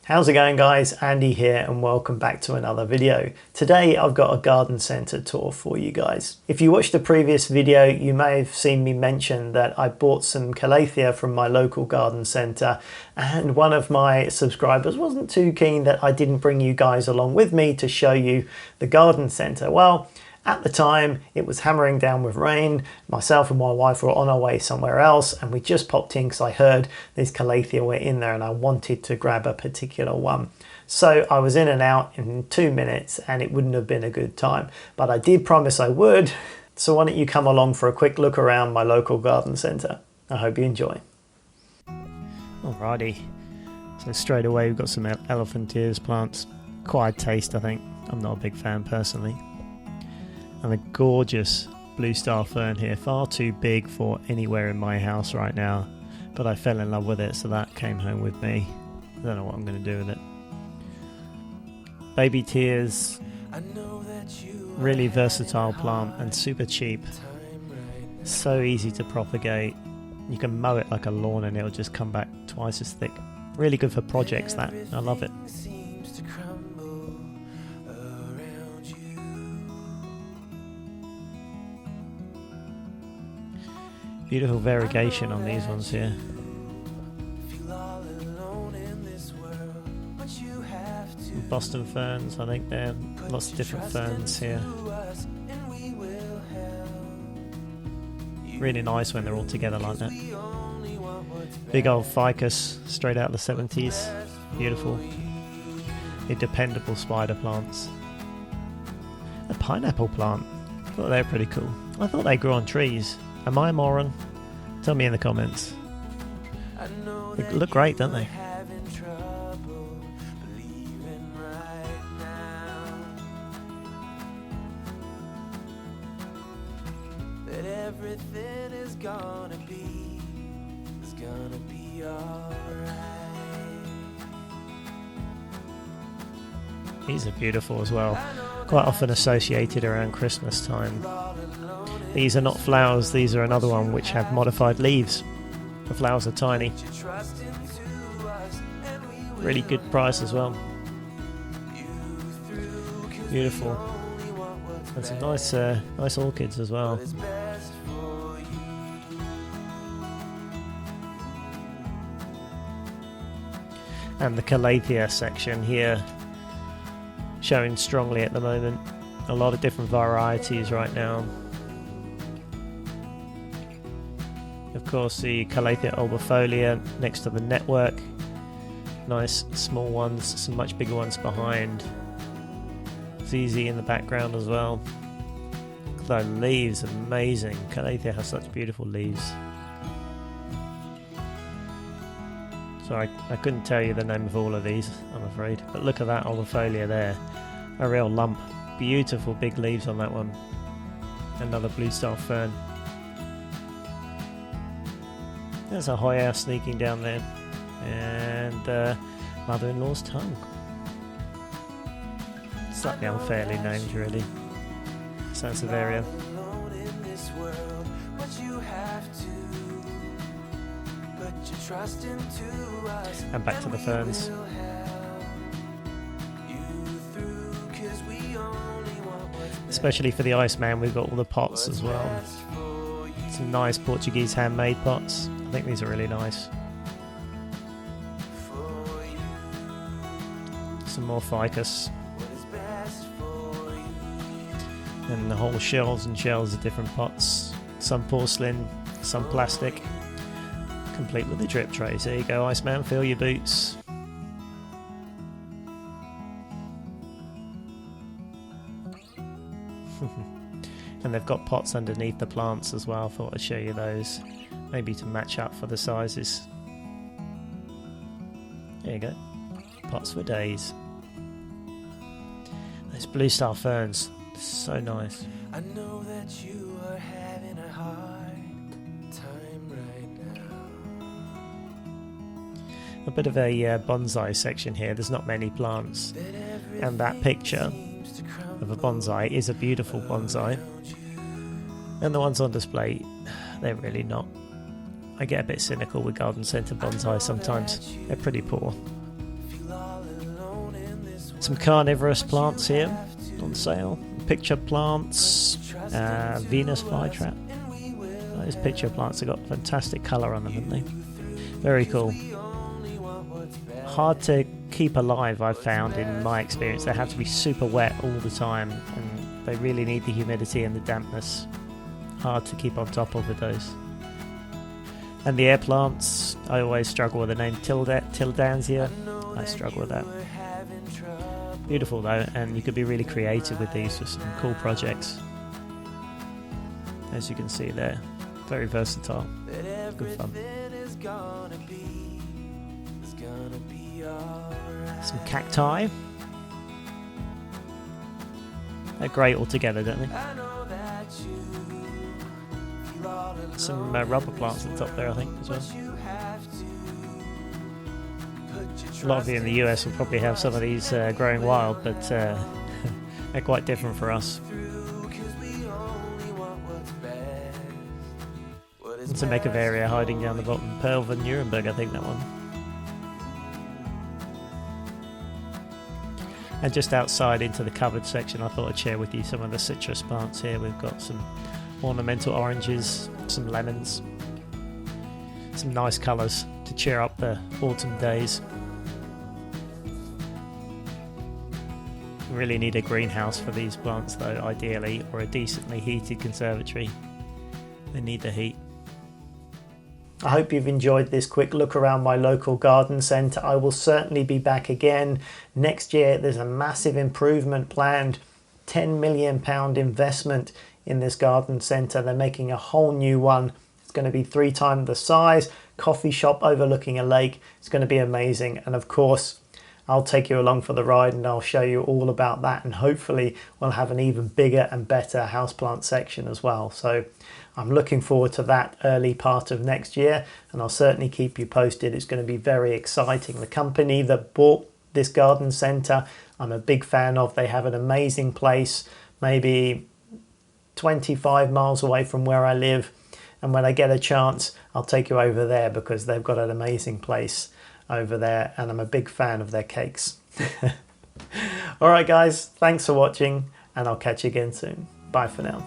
How's it going, guys? Andy here and welcome back to another video. Today I've got a garden centre tour for you guys. If you watched the previous video, you may have seen me mention that I bought some Calathea from my local garden centre, and one of my subscribers wasn't too keen that I didn't bring you guys along with me to show you the garden centre. Well, at the time, it was hammering down with rain. Myself and my wife were on our way somewhere else, and we just popped in because I heard these Calathea were in there and I wanted to grab a particular one. So I was in and out in 2 minutes and it wouldn't have been a good time, but I did promise I would. So why don't you come along for a quick look around my local garden centre. I hope you enjoy. Alrighty, so straight away we've got some Elephantias plants. Quite a taste, I think. I'm not a big fan personally. And a gorgeous blue star fern here, far too big for anywhere in my house right now, but I fell in love with it, so that came home with me. I don't know what I'm going to do with it. Baby tears, really versatile plant and super cheap, so easy to propagate. You can mow it like a lawn and it'll just come back twice as thick. Really good for projects, that. I love it. Beautiful variegation on these ones here. Boston ferns, I think there are lots of different ferns here. Really nice when they're all together like that. Big old ficus, straight out of the 70s. Beautiful. The dependable spider plants. A pineapple plant. I thought they were pretty cool. I thought they grew on trees. Am I a moron? Tell me in the comments. They look great, don't they? These are beautiful as well. Quite often associated around Christmas time. These are not flowers, these are another one which have modified leaves. The flowers are tiny. Really good price as well. Beautiful. And some nice orchids as well. And the Calathea section here, showing strongly at the moment. A lot of different varieties right now. Of course, the Calathea albifolia next to the network. Nice small ones, some much bigger ones behind. ZZ in the background as well. The leaves, amazing. Calathea has such beautiful leaves. So I couldn't tell you the name of all of these, I'm afraid. But look at that albifolia there. A real lump. Beautiful big leaves on that one. Another blue star fern. There's a Hoya sneaking down there, and mother-in-law's tongue. Slightly unfairly named, really. Sansevieria. And back to the ferns. Especially for the Iceman, we've got all the pots as well. Some nice Portuguese handmade pots. I think these are really nice. Some more ficus. And the whole shelves and shelves of different pots. Some porcelain, some plastic. Complete with the drip trays. There you go, Iceman, fill your boots. And they've got pots underneath the plants as well. I thought I'd show you those. Maybe to match up for the sizes. There you go. Pots for days. Those blue star ferns. So nice. I know that you are having a hard time right now. A bit of a bonsai section here. There's not many plants. And that picture of a bonsai is a beautiful bonsai. And the ones on display, they're really not. I get a bit cynical with garden centre bonsai sometimes. They're pretty poor. Some carnivorous plants here on sale. Picture plants, Venus flytrap. Those picture plants have got fantastic colour on them, haven't they? Very cool. Hard to keep alive, I've found in my experience. They have to be super wet all the time, and they really need the humidity and the dampness. Hard to keep on top of with those. And the air plants, I always struggle with the name Tillandsia. I struggle with that. Beautiful though, and you could be really creative with these for some cool projects. As you can see there, very versatile, good fun. Some cacti. They're great all together, don't they? Some rubber plants at the top there, I think, as well. A lot of you in the US will probably have some of these growing wild, but they're quite different for us. It's a Mecavaria hiding down the bottom. Pearl van Nuremberg, I think that one. And just outside into the covered section, I thought I'd share with you some of the citrus plants here. We've got some ornamental oranges, some lemons, some nice colours to cheer up the autumn days. Really need a greenhouse for these plants though, ideally, or a decently heated conservatory. They need the heat. I hope you've enjoyed this quick look around my local garden centre. I will certainly be back again next year. There's a massive improvement planned, £10 million investment in this garden centre. They're making a whole new one. It's going to be 3 times the size, coffee shop overlooking a lake. It's going to be amazing, and of course I'll take you along for the ride and I'll show you all about that, and hopefully we'll have an even bigger and better houseplant section as well. So I'm looking forward to that early part of next year, and I'll certainly keep you posted. It's going to be very exciting. The company that bought this garden centre, I'm a big fan of. They have an amazing place, maybe 25 miles away from where I live, and when I get a chance I'll take you over there because they've got an amazing place over there, and I'm a big fan of their cakes. All right guys, thanks for watching, and I'll catch you again soon. Bye for now.